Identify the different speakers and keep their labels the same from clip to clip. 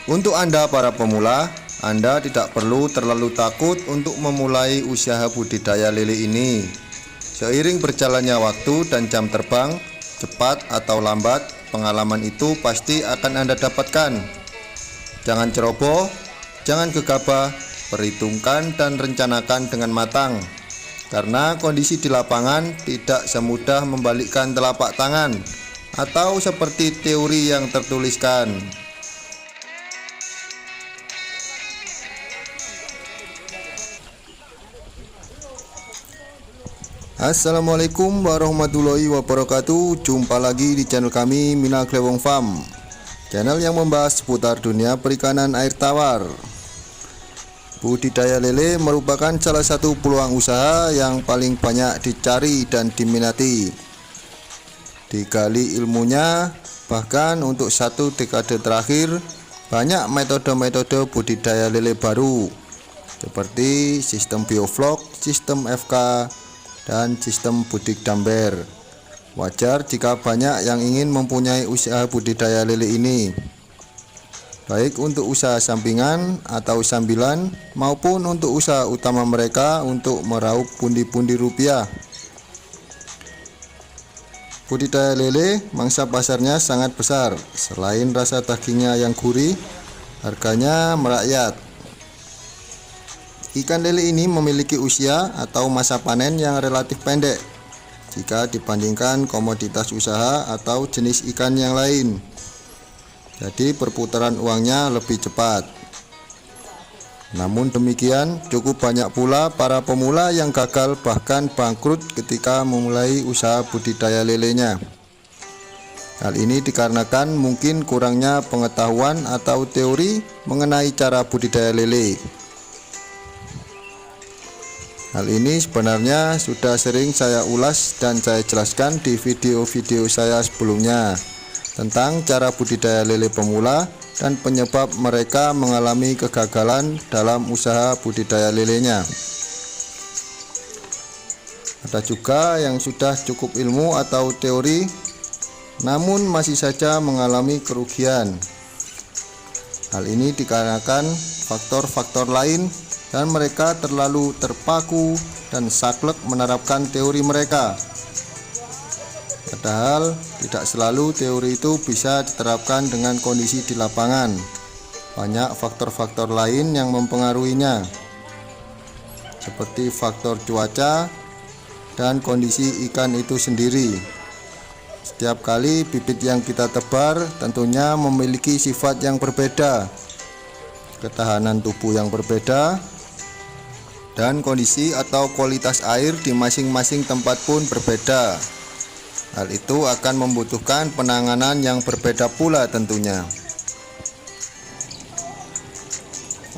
Speaker 1: Untuk Anda para pemula, Anda tidak perlu terlalu takut untuk memulai usaha budidaya lele ini. Seiring berjalannya waktu dan jam terbang, cepat atau lambat, pengalaman itu pasti akan Anda dapatkan. Jangan ceroboh, jangan gegabah, perhitungkan dan rencanakan dengan matang. Karena kondisi di lapangan tidak semudah membalikkan telapak tangan atau seperti teori yang tertuliskan. Assalamualaikum warahmatullahi wabarakatuh. Jumpa lagi di channel kami Mina Glewong Farm, channel yang membahas seputar dunia perikanan air tawar. Budidaya lele merupakan salah satu peluang usaha yang paling banyak dicari dan diminati. Digali ilmunya, bahkan untuk satu dekade terakhir banyak metode-metode budidaya lele baru seperti sistem bioflok, sistem FK, dan sistem budik damber. Wajar jika banyak yang ingin mempunyai usaha budidaya lele ini, baik untuk usaha sampingan atau sambilan maupun untuk usaha utama mereka untuk meraup pundi-pundi rupiah. Budidaya lele mangsa pasarnya sangat besar. Selain rasa dagingnya yang gurih, harganya merakyat. Ikan lele ini memiliki usia atau masa panen yang relatif pendek jika dibandingkan komoditas usaha atau jenis ikan yang lain. Jadi perputaran uangnya lebih cepat. Namun demikian, cukup banyak pula para pemula yang gagal bahkan bangkrut ketika memulai usaha budidaya lelenya. Hal ini dikarenakan mungkin kurangnya pengetahuan atau teori mengenai cara budidaya lele. Hal ini sebenarnya sudah sering saya ulas dan saya jelaskan di video-video saya sebelumnya tentang cara budidaya lele pemula dan penyebab mereka mengalami kegagalan dalam usaha budidaya lelenya. Ada juga yang sudah cukup ilmu atau teori namun masih saja mengalami kerugian. Hal ini dikarenakan faktor-faktor lain dan mereka terlalu terpaku dan saklek menerapkan teori mereka. Padahal tidak selalu teori itu bisa diterapkan dengan kondisi di lapangan. Banyak faktor-faktor lain yang mempengaruhinya, seperti faktor cuaca dan kondisi ikan itu sendiri. Setiap kali bibit yang kita tebar tentunya memiliki sifat yang berbeda, ketahanan tubuh yang berbeda, dan kondisi atau kualitas air di masing-masing tempat pun berbeda. Hal itu akan membutuhkan penanganan yang berbeda pula tentunya.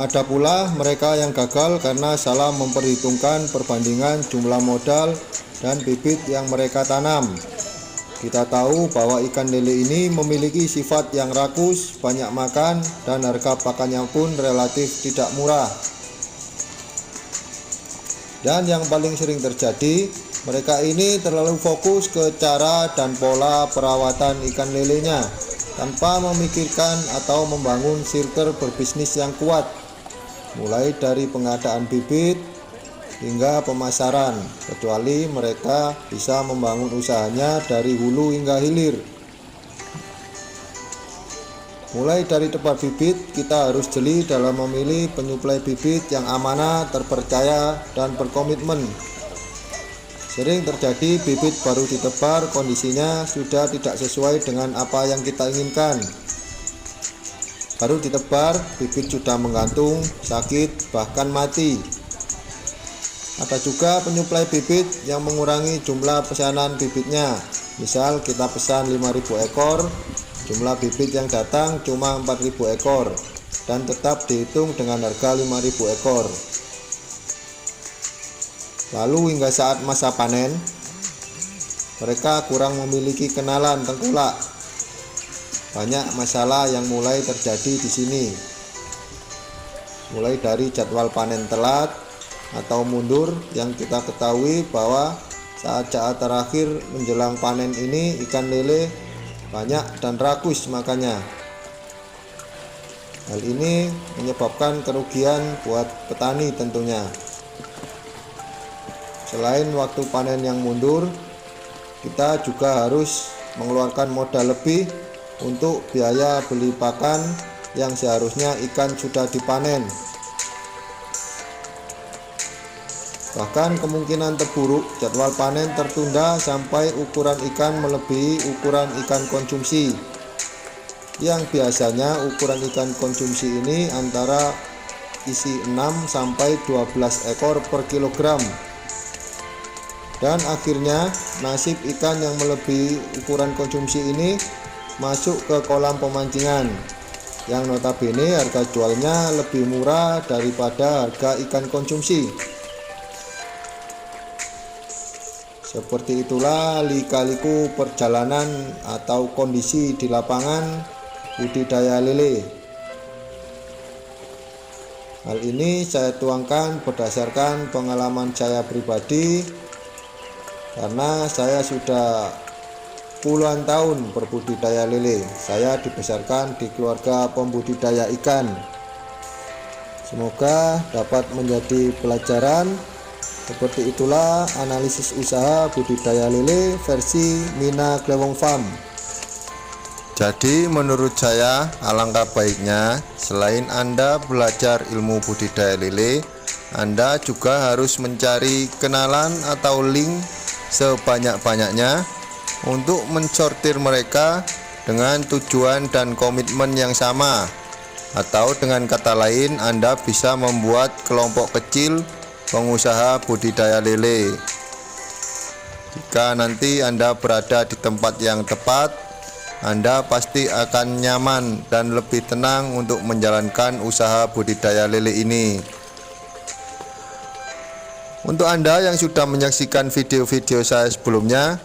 Speaker 1: Ada pula mereka yang gagal karena salah memperhitungkan perbandingan jumlah modal dan bibit yang mereka tanam. Kita tahu bahwa ikan lele ini memiliki sifat yang rakus, banyak makan, dan harga pakannya pun relatif tidak murah. Dan yang paling sering terjadi, mereka ini terlalu fokus ke cara dan pola perawatan ikan lelenya tanpa memikirkan atau membangun sirkel berbisnis yang kuat, mulai dari pengadaan bibit hingga pemasaran, kecuali mereka bisa membangun usahanya dari hulu hingga hilir. Mulai dari tempat bibit, kita harus jeli dalam memilih penyuplai bibit yang amanah, terpercaya, dan berkomitmen. Sering terjadi bibit baru ditebar, kondisinya sudah tidak sesuai dengan apa yang kita inginkan. Baru ditebar, bibit sudah menggantung, sakit, bahkan mati. Ada juga penyuplai bibit yang mengurangi jumlah pesanan bibitnya. Misal kita pesan 5.000 ekor, jumlah bibit yang datang cuma 4.000 ekor dan tetap dihitung dengan harga 5.000 ekor. Lalu hingga saat masa panen, mereka kurang memiliki kenalan tengkulak. Banyak masalah yang mulai terjadi di sini. Mulai dari jadwal panen telat atau mundur yang kita ketahui bahwa saat-saat terakhir menjelang panen ini ikan lele banyak dan rakus makannya. Hal ini menyebabkan kerugian buat petani tentunya. Selain waktu panen yang mundur, kita juga harus mengeluarkan modal lebih untuk biaya beli pakan yang seharusnya ikan sudah dipanen. Bahkan kemungkinan terburuk jadwal panen tertunda sampai ukuran ikan melebihi ukuran ikan konsumsi, yang biasanya ukuran ikan konsumsi ini antara isi 6 sampai 12 ekor per kilogram. Dan akhirnya nasib ikan yang melebihi ukuran konsumsi ini masuk ke kolam pemancingan, yang notabene harga jualnya lebih murah daripada harga ikan konsumsi. Seperti itulah lika-liku perjalanan atau kondisi di lapangan budidaya lele. Hal ini saya tuangkan berdasarkan pengalaman saya pribadi, karena saya sudah puluhan tahun berbudidaya lele. Saya dibesarkan di keluarga pembudidaya ikan. Semoga dapat menjadi pelajaran. Seperti itulah analisis usaha budidaya lele versi Mina Glewong Farm. Jadi menurut saya alangkah baiknya selain Anda belajar ilmu budidaya lele, Anda juga harus mencari kenalan atau link sebanyak-banyaknya untuk mensortir mereka dengan tujuan dan komitmen yang sama. Atau dengan kata lain, Anda bisa membuat kelompok kecil pengusaha budidaya lele. Jika nanti Anda berada di tempat yang tepat, Anda pasti akan nyaman dan lebih tenang untuk menjalankan usaha budidaya lele ini. Untuk Anda yang sudah menyaksikan video-video saya sebelumnya,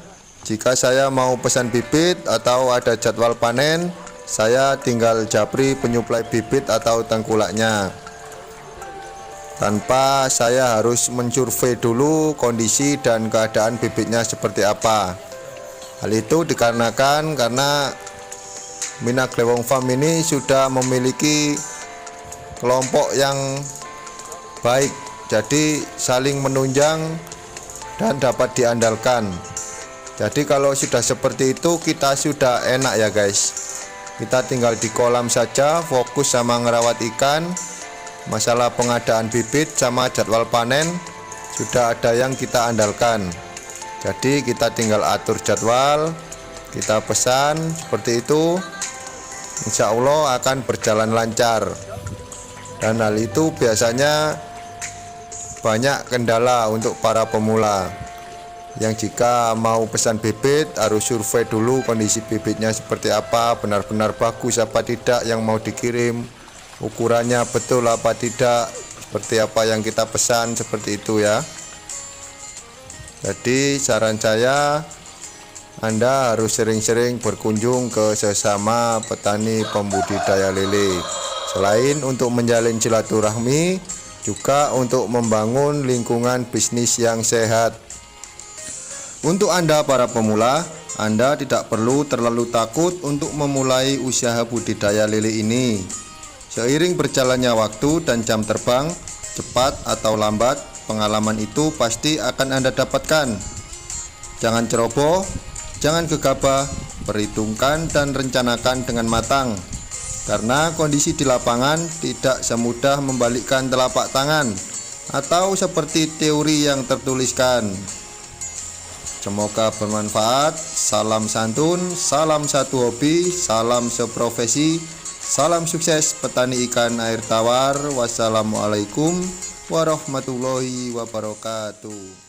Speaker 1: jika saya mau pesan bibit atau ada jadwal panen, saya tinggal japri penyuplai bibit atau tengkulaknya, tanpa saya harus mensurvei dulu kondisi dan keadaan bibitnya seperti apa. Hal itu dikarenakan karena Mina Glewong Farm ini sudah memiliki kelompok yang baik, jadi saling menunjang dan dapat diandalkan. Jadi kalau sudah seperti itu kita sudah enak ya guys. Kita tinggal di kolam saja, fokus sama ngerawat ikan. Masalah pengadaan bibit sama jadwal panen sudah ada yang kita andalkan. Jadi kita tinggal atur jadwal, kita pesan seperti itu, insya Allah akan berjalan lancar. Dan hal itu biasanya banyak kendala untuk para pemula, yang jika mau pesan bibit harus survei dulu kondisi bibitnya seperti apa, benar-benar bagus apa tidak yang mau dikirim, ukurannya betul apa tidak, seperti apa yang kita pesan, seperti itu ya. Jadi saran saya, Anda harus sering-sering berkunjung ke sesama petani pembudidaya lele. Selain untuk menjalin silaturahmi, juga untuk membangun lingkungan bisnis yang sehat. Untuk Anda para pemula, Anda tidak perlu terlalu takut untuk memulai usaha budidaya lele ini. Seiring berjalannya waktu dan jam terbang, cepat atau lambat, pengalaman itu pasti akan Anda dapatkan. Jangan ceroboh, jangan gegabah, perhitungkan dan rencanakan dengan matang. Karena kondisi di lapangan tidak semudah membalikkan telapak tangan atau seperti teori yang tertuliskan. Semoga bermanfaat. Salam santun, salam satu hobi, salam seprofesi, salam sukses petani ikan air tawar. Wassalamualaikum warahmatullahi wabarakatuh.